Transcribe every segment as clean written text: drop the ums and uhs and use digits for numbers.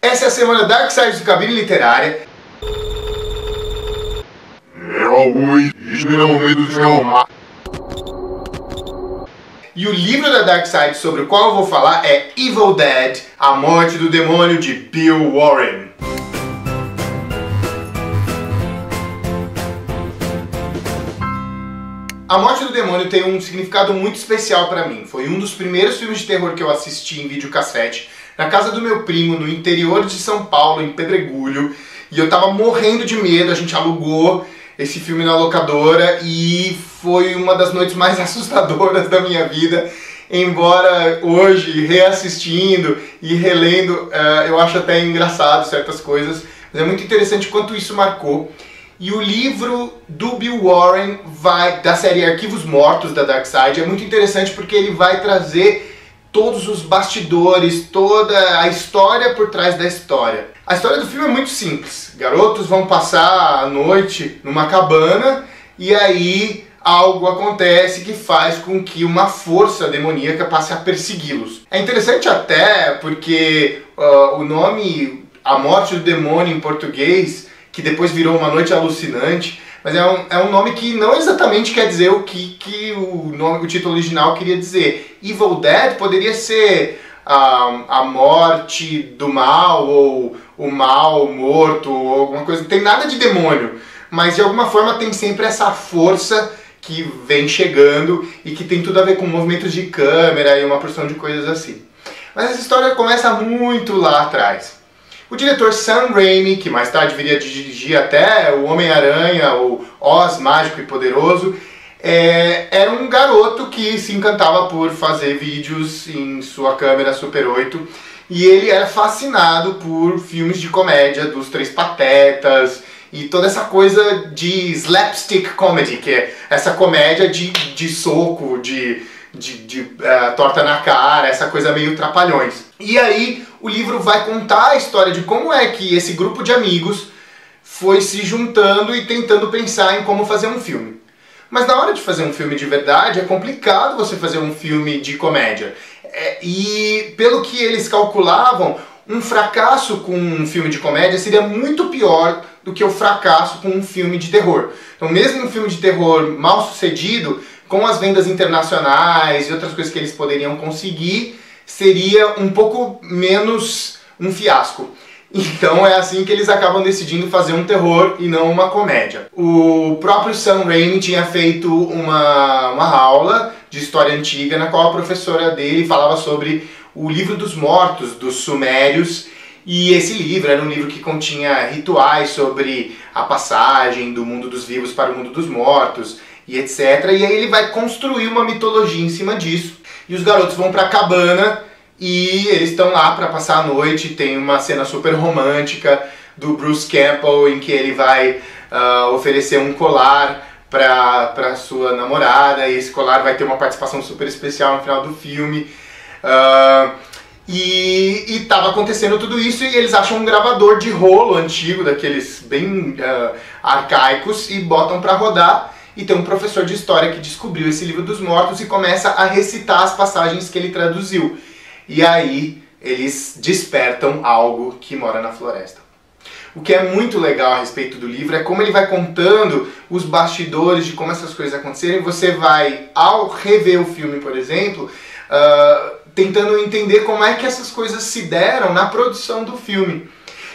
Essa é a semana Dark Side do Cabine Literária. E o livro da Dark Side sobre o qual eu vou falar é Evil Dead, A Morte do Demônio, de Bill Warren. A Morte do Demônio tem um significado muito especial pra mim. Foi um dos primeiros filmes de terror que eu assisti em videocassete, na casa do meu primo, no interior de São Paulo, em Pedregulho, e eu tava morrendo de medo. A gente alugou esse filme na locadora e foi uma das noites mais assustadoras da minha vida. Embora hoje, reassistindo e relendo, eu acho até engraçado certas coisas, mas é muito interessante quanto isso marcou. E o livro do Bill Warren, da série Arquivos Mortos da Dark Side, é muito interessante porque ele vai trazer todos os bastidores, toda a história por trás da história. A história do filme é muito simples. Garotos vão passar a noite numa cabana e aí algo acontece que faz com que uma força demoníaca passe a persegui-los. É interessante até porque o nome A Morte do Demônio em português, que depois virou Uma Noite Alucinante, mas é um nome que não exatamente quer dizer o que o título original queria dizer. Evil Dead poderia ser a morte do mal, ou o mal morto, ou alguma coisa. Não tem nada de demônio, mas de alguma forma tem sempre essa força que vem chegando e que tem tudo a ver com movimentos de câmera e uma porção de coisas assim. Mas essa história começa muito lá atrás. O diretor Sam Raimi, que mais tarde viria a dirigir até o Homem-Aranha, o Oz Mágico e Poderoso, era um garoto que se encantava por fazer vídeos em sua câmera Super 8, e ele era fascinado por filmes de comédia dos Três Patetas e toda essa coisa de slapstick comedy, que é essa comédia de soco, de torta na cara, essa coisa meio trapalhões. E aí o livro vai contar a história de como é que esse grupo de amigos foi se juntando e tentando pensar em como fazer um filme. Mas na hora de fazer um filme de verdade é complicado você fazer um filme de comédia. E pelo que eles calculavam, um fracasso com um filme de comédia seria muito pior do que o fracasso com um filme de terror. Então mesmo um filme de terror mal sucedido, com as vendas internacionais e outras coisas que eles poderiam conseguir, seria um pouco menos um fiasco. Então é assim que eles acabam decidindo fazer um terror e não uma comédia. O próprio Sam Raimi tinha feito uma aula de história antiga na qual a professora dele falava sobre o livro dos mortos, dos sumérios, e esse livro era um livro que continha rituais sobre a passagem do mundo dos vivos para o mundo dos mortos, e etc. E aí ele vai construir uma mitologia em cima disso. E os garotos vão pra cabana e eles estão lá pra passar a noite. Tem uma cena super romântica do Bruce Campbell em que ele vai oferecer um colar pra sua namorada, e esse colar vai ter uma participação super especial no final do filme. E tava acontecendo tudo isso e eles acham um gravador de rolo antigo, daqueles bem arcaicos, e botam pra rodar. E tem um professor de história que descobriu esse livro dos mortos e começa a recitar as passagens que ele traduziu. E aí eles despertam algo que mora na floresta. O que é muito legal a respeito do livro é como ele vai contando os bastidores de como essas coisas aconteceram. Você vai, ao rever o filme, por exemplo, tentando entender como é que essas coisas se deram na produção do filme.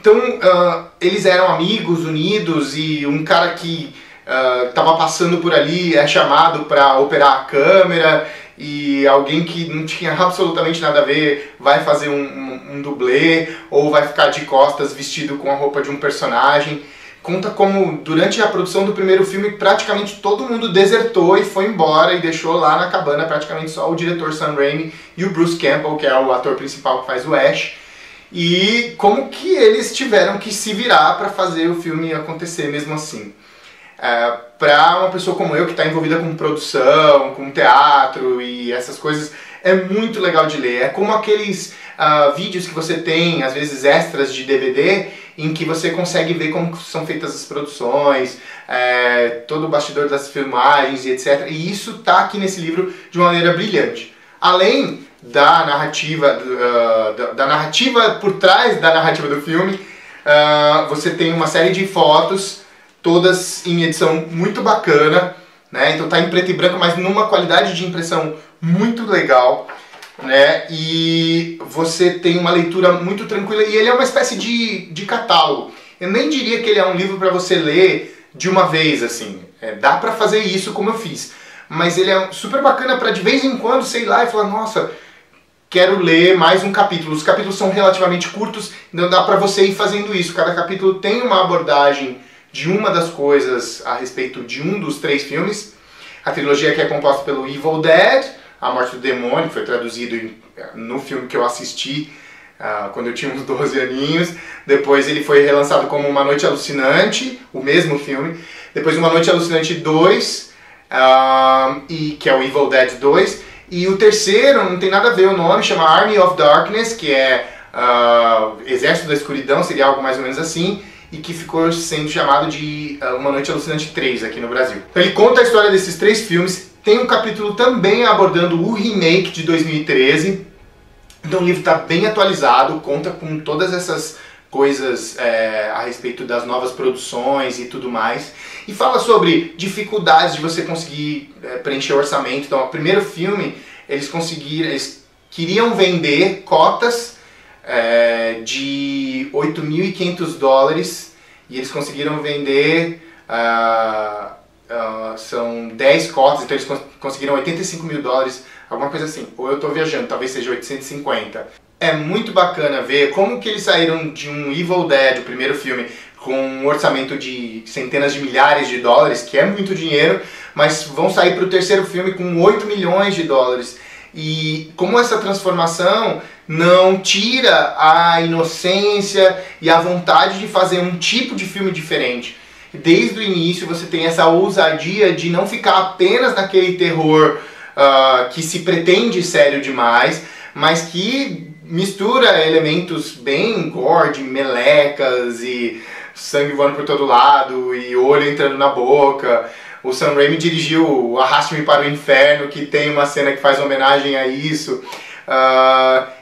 Então, eles eram amigos, unidos, e um cara que estava passando por ali é chamado para operar a câmera, e alguém que não tinha absolutamente nada a ver vai fazer um dublê, ou vai ficar de costas vestido com a roupa de um personagem. Conta como durante a produção do primeiro filme praticamente todo mundo desertou e foi embora e deixou lá na cabana praticamente só o diretor Sam Raimi e o Bruce Campbell, que é o ator principal que faz o Ash, e como que eles tiveram que se virar para fazer o filme acontecer mesmo assim. Para uma pessoa como eu que está envolvida com produção, com teatro e essas coisas, é muito legal de ler. É como aqueles vídeos que você tem, às vezes extras de DVD, em que você consegue ver como são feitas as produções, todo o bastidor das filmagens e etc. E isso está aqui nesse livro de uma maneira brilhante. Além da narrativa, da narrativa por trás da narrativa do filme. Você tem uma série de fotos, todas em edição muito bacana, né? Então tá em preto e branco, mas numa qualidade de impressão muito legal, né? E você tem uma leitura muito tranquila, e ele é uma espécie de catálogo. Eu nem diria que ele é um livro para você ler de uma vez, assim. Dá para fazer isso como eu fiz, mas ele é super bacana para de vez em quando você ir lá e falar, nossa, quero ler mais um capítulo. Os capítulos são relativamente curtos, então dá para você ir fazendo isso. Cada capítulo tem uma abordagem de uma das coisas a respeito de um dos 3 filmes. A trilogia que é composta pelo Evil Dead, A Morte do Demônio, que foi traduzido no filme que eu assisti quando eu tinha uns 12 aninhos. Depois ele foi relançado como Uma Noite Alucinante, o mesmo filme. Depois Uma Noite Alucinante 2, que é o Evil Dead 2. E o terceiro, não tem nada a ver o nome, chama Army of Darkness, que é Exército da Escuridão, seria algo mais ou menos assim, e que ficou sendo chamado de Uma Noite Alucinante 3 aqui no Brasil. Então ele conta a história desses 3 filmes, tem um capítulo também abordando o remake de 2013, então o livro está bem atualizado, conta com todas essas coisas a respeito das novas produções e tudo mais, e fala sobre dificuldades de você conseguir preencher o orçamento. Então, o primeiro filme, eles queriam vender cotas de $8.500 e eles conseguiram vender, são 10 cotas, então eles conseguiram $85 mil, alguma coisa assim, ou eu estou viajando, talvez seja 850. É muito bacana ver como que eles saíram de um Evil Dead, o primeiro filme, com um orçamento de centenas de milhares de dólares, que é muito dinheiro, mas vão sair para o terceiro filme com $8 milhões. E como essa transformação não tira a inocência e a vontade de fazer um tipo de filme diferente. Desde o início você tem essa ousadia de não ficar apenas naquele terror que se pretende sério demais, mas que mistura elementos bem gore, de melecas e sangue voando por todo lado e olho entrando na boca. O Sam Raimi dirigiu o Arraste-me para o Inferno, que tem uma cena que faz homenagem a isso.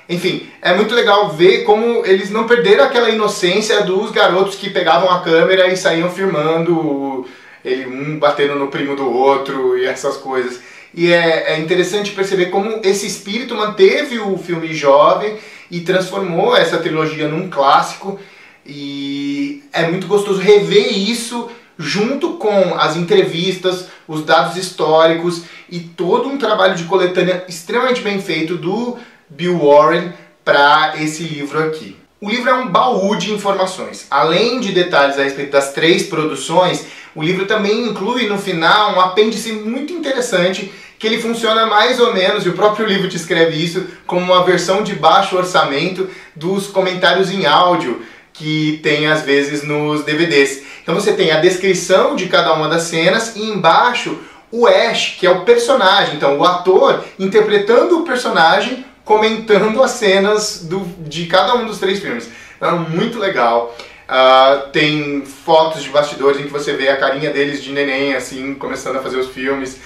Enfim, é muito legal ver como eles não perderam aquela inocência dos garotos que pegavam a câmera e saíam filmando, um batendo no primo do outro e essas coisas. E é interessante perceber como esse espírito manteve o filme jovem e transformou essa trilogia num clássico. E é muito gostoso rever isso junto com as entrevistas, os dados históricos e todo um trabalho de coletânea extremamente bem feito do Bill Warren para esse livro aqui. O livro é um baú de informações. Além de detalhes a respeito das 3 produções, o livro também inclui no final um apêndice muito interessante, que ele funciona mais ou menos, e o próprio livro descreve isso, como uma versão de baixo orçamento dos comentários em áudio que tem às vezes nos DVDs. Então você tem a descrição de cada uma das cenas e embaixo o Ash, que é o personagem, então o ator interpretando o personagem, comentando as cenas de cada um dos 3 filmes. Então é muito legal. Tem fotos de bastidores em que você vê a carinha deles de neném, assim, começando a fazer os filmes.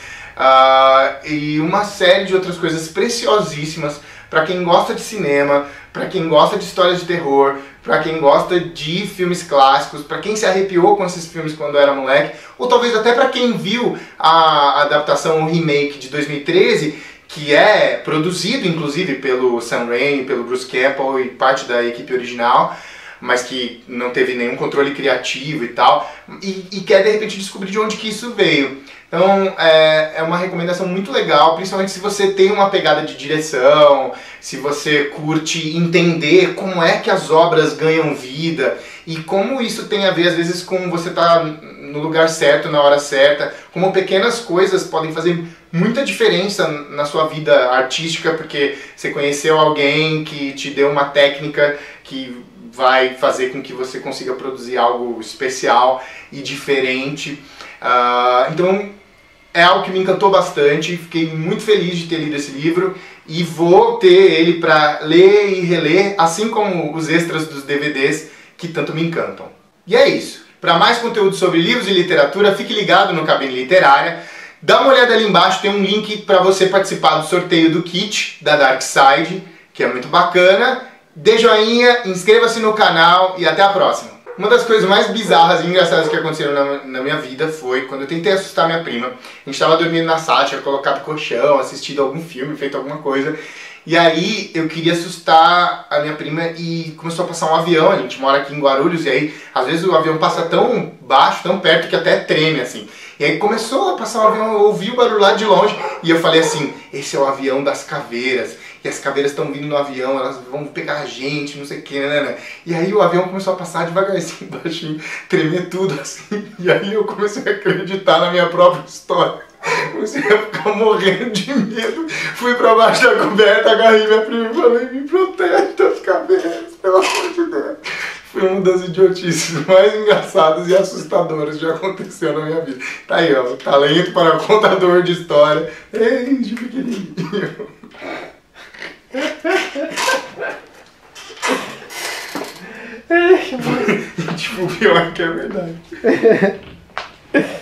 E uma série de outras coisas preciosíssimas para quem gosta de cinema, para quem gosta de histórias de terror, para quem gosta de filmes clássicos, para quem se arrepiou com esses filmes quando era moleque, ou talvez até para quem viu a adaptação, o remake de 2013, que é produzido inclusive pelo Sam Raimi, pelo Bruce Campbell e parte da equipe original, mas que não teve nenhum controle criativo e tal, e quer de repente descobrir de onde que isso veio. Então é uma recomendação muito legal, principalmente se você tem uma pegada de direção, se você curte entender como é que as obras ganham vida e como isso tem a ver às vezes com você estar no lugar certo, na hora certa, como pequenas coisas podem fazer muita diferença na sua vida artística, porque você conheceu alguém que te deu uma técnica que vai fazer com que você consiga produzir algo especial e diferente. Então é algo que me encantou bastante, fiquei muito feliz de ter lido esse livro e vou ter ele para ler e reler, assim como os extras dos DVDs que tanto me encantam. E é isso. Para mais conteúdo sobre livros e literatura, fique ligado no Cabine Literária. Dá uma olhada ali embaixo, tem um link para você participar do sorteio do kit da Dark Side, que é muito bacana. Dê joinha, inscreva-se no canal e até a próxima. Uma das coisas mais bizarras e engraçadas que aconteceram na minha vida foi quando eu tentei assustar minha prima. A gente estava dormindo na sala, tinha colocado colchão, assistido algum filme, feito alguma coisa. E aí eu queria assustar a minha prima e começou a passar um avião. A gente mora aqui em Guarulhos e aí às vezes o avião passa tão baixo, tão perto que até treme assim. E aí começou a passar um avião, eu ouvi o barulho lá de longe e eu falei assim, esse é o avião das caveiras. E as caveiras estão vindo no avião, elas vão pegar a gente, não sei o que, né? E aí o avião começou a passar devagarzinho, baixinho, tremer tudo assim. E aí eu comecei a acreditar na minha própria história. Comecei a ficar morrendo de medo. Fui pra baixo da coberta, agarrei minha prima e falei, me protege das caveiras, pelo amor de Deus. Foi uma das idiotices mais engraçadas e assustadoras que já aconteceu na minha vida. Tá aí, ó, talento para contador de história. Ei, de pequenininho. Tipo, o pior que é verdade.